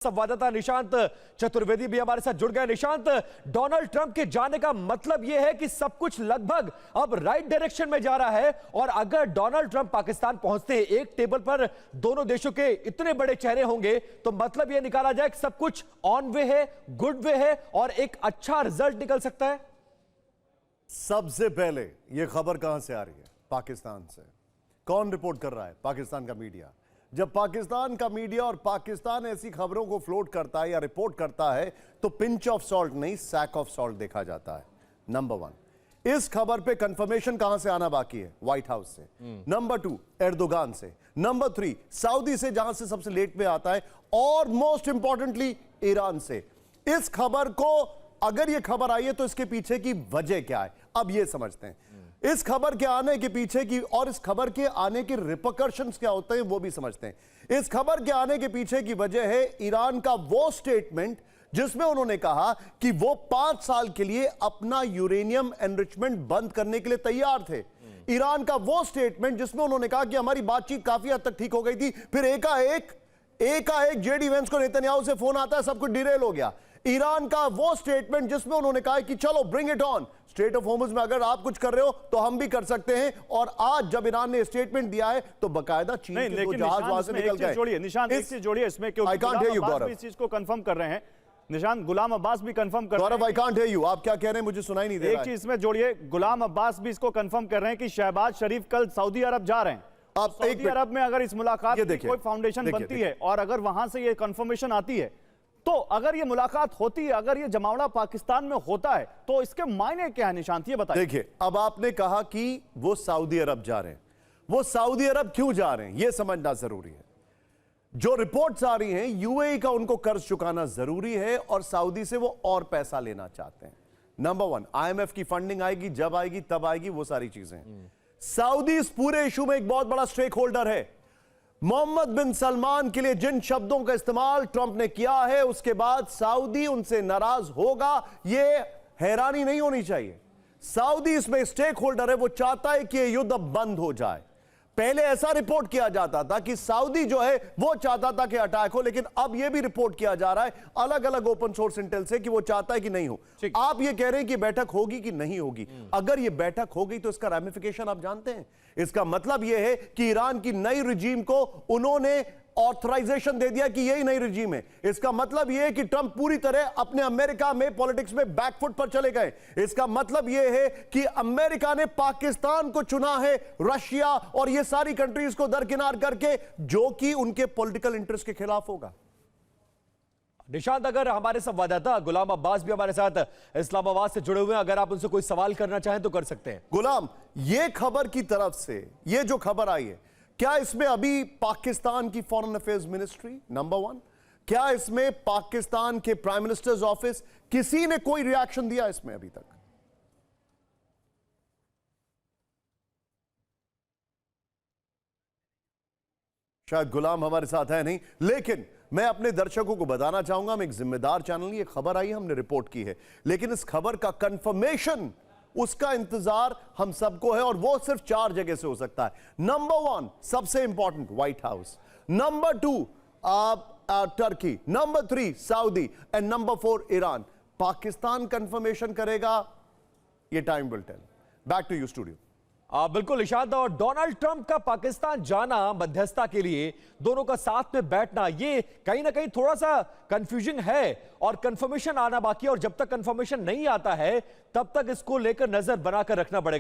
संवाददाता निशांत चतुर्वेदी भी हमारे साथ जुड़ गए। निशांत, डोनाल्ड ट्रंप के जाने का मतलब यह है कि सब कुछ लगभग अब राइट डायरेक्शन में जा रहा है, और अगर डोनाल्ड ट्रंप पाकिस्तान पहुंचते हैं, एक टेबल पर दोनों देशों के इतने बड़े चेहरे होंगे, तो मतलब यह निकाला जाए कि सब कुछ ऑन वे है, गुड वे है और एक अच्छा रिजल्ट निकल सकता है। सबसे पहले यह खबर कहां से आ रही है? पाकिस्तान से। कौन रिपोर्ट कर रहा है? पाकिस्तान का मीडिया। जब पाकिस्तान का मीडिया और पाकिस्तान ऐसी खबरों को फ्लोट करता है या रिपोर्ट करता है, तो पिंच ऑफ सॉल्ट नहीं, सैक ऑफ सॉल्ट देखा जाता है। नंबर वन, इस खबर पे कंफर्मेशन कहां से आना बाकी है? व्हाइट हाउस से। नंबर टू, एर्दोगान से। नंबर थ्री, सऊदी से, जहां से सबसे लेट में आता है, और मोस्ट इंपॉर्टेंटली ईरान से। इस खबर को, अगर यह खबर आई है तो इसके पीछे की वजह क्या है, अब यह समझते हैं। इस खबर के आने के पीछे की और इस खबर के आने के रिपरकशंस क्या होते हैं वो भी समझते हैं। इस खबर के आने के पीछे की वजह है ईरान का वो स्टेटमेंट जिसमें उन्होंने कहा कि वो 5 साल के लिए अपना यूरेनियम एनरिचमेंट बंद करने के लिए तैयार थे। ईरान का वो स्टेटमेंट जिसमें उन्होंने कहा कि हमारी बातचीत काफी हद तक ठीक हो गई थी, फिर एकाएक जेडी वेंस को नेतन्याहू से फोन आता है, सब कुछ डिरेल हो गया। ईरान का वो स्टेटमेंट जिसमें उन्होंने कहा कि चलो bring it on, state of Hormuz में अगर आप कुछ कर रहे हो तो हम भी कर सकते हैं। और आज जब ईरान ने स्टेटमेंट दिया है तो बकायदा चीन के दो जहाज वहां से निकल गए। निशांत, एक चीज जोड़िए इसमें, क्योंकि गुलाम अब्बास भी इस चीज को कंफर्म कर रहे हैं। निशांत, गुलाम अब्बास भी कंफर्म कर रहे हैं। गौरव, आई कांट हियर यू, आप क्या कह रहे हैं मुझे सुनाई नहीं दे रहा है। एक चीज इसमें जोड़िए, गुलाम अब्बास भी इसको कंफर्म कर रहे हैं कि शहबाज शरीफ कल सऊदी अरब जा रहे हैं। अब सऊदी अरब में अगर इस मुलाकात की कोई फाउंडेशन बनती है और अगर वहां से ये कंफर्मेशन आती है, तो अगर ये मुलाकात होती है, अगर ये जमावड़ा पाकिस्तान में होता है, तो इसके मायने क्या है निशांत, ये बताइए। देखिए, अब आपने कहा कि वो सऊदी अरब जा रहे हैं, वो सऊदी अरब क्यों जा रहे हैं ये समझना जरूरी है। जो रिपोर्ट्स आ रही हैं, यूएई का उनको कर्ज चुकाना जरूरी है और सऊदी से वो और पैसा लेना चाहते हैं। नंबर वन, आईएमएफ की फंडिंग आएगी, जब आएगी तब आएगी, वो सारी चीजें। सऊदी इस पूरे इशू में एक बहुत बड़ा स्टेक होल्डर है। मोहम्मद बिन सलमान के लिए जिन शब्दों का इस्तेमाल ट्रंप ने किया है, उसके बाद सऊदी उनसे नाराज होगा, यह हैरानी नहीं होनी चाहिए। सऊदी इसमें स्टेक होल्डर है, वो चाहता है कि यह युद्ध अब बंद हो जाए। पहले ऐसा रिपोर्ट किया जाता था कि सऊदी जो है वो चाहता था कि अटैक हो, लेकिन अब यह भी रिपोर्ट किया जा रहा है अलग अलग ओपन सोर्स इंटेल से कि वो चाहता है कि नहीं हो। आप ये कह रहे हैं कि बैठक होगी कि नहीं होगी? अगर ये बैठक हो गई तो इसका रैमिफिकेशन आप जानते हैं। इसका मतलब यह है कि ईरान की नई रिजीम को उन्होंने ऑथराइजेशन दे दिया कि यही नई रिजीम है। इसका मतलब यह है कि ट्रंप पूरी तरह अपने अमेरिका में पॉलिटिक्स में बैकफुट पर चले गए। इसका मतलब यह है कि अमेरिका ने पाकिस्तान को चुना है, रशिया और ये सारी कंट्रीज को दरकिनार करके, जो कि उनके पॉलिटिकल इंटरेस्ट के खिलाफ होगा। निशांत, अगर हमारे संवाददाता गुलाम अब्बास भी हमारे साथ इस्लामाबाद से जुड़े हुए हैं, अगर आप उनसे कोई सवाल करना चाहें तो कर सकते हैं। गुलाम, ये खबर की तरफ से ये जो खबर आई है, क्या इसमें अभी पाकिस्तान की foreign affairs ministry, number one, क्या इसमें पाकिस्तान के प्राइम मिनिस्टर्स ऑफिस, किसी ने कोई रिएक्शन दिया इसमें अभी तक? शायद गुलाम हमारे साथ है नहीं, लेकिन मैं अपने दर्शकों को बताना चाहूंगा, हम एक जिम्मेदार चैनल, ये खबर आई, हमने रिपोर्ट की है, लेकिन इस खबर का कंफर्मेशन, उसका इंतजार हम सबको है, और वो सिर्फ 4 जगह से हो सकता है। नंबर वन, सबसे important, White House. Number 2, Turkey. Number 3, Saudi. And number 4, Iran. Pakistan confirmation करेगा, ये time will tell. Back to you studio. बिल्कुल निशांत, और डोनाल्ड ट्रंप का पाकिस्तान जाना मध्यस्थता के लिए, दोनों का साथ में बैठना, ये कहीं ना कहीं थोड़ा सा कंफ्यूजिंग है और कंफर्मेशन आना बाकी है। और जब तक कंफर्मेशन नहीं आता है तब तक इसको लेकर नजर बनाकर रखना पड़ेगा।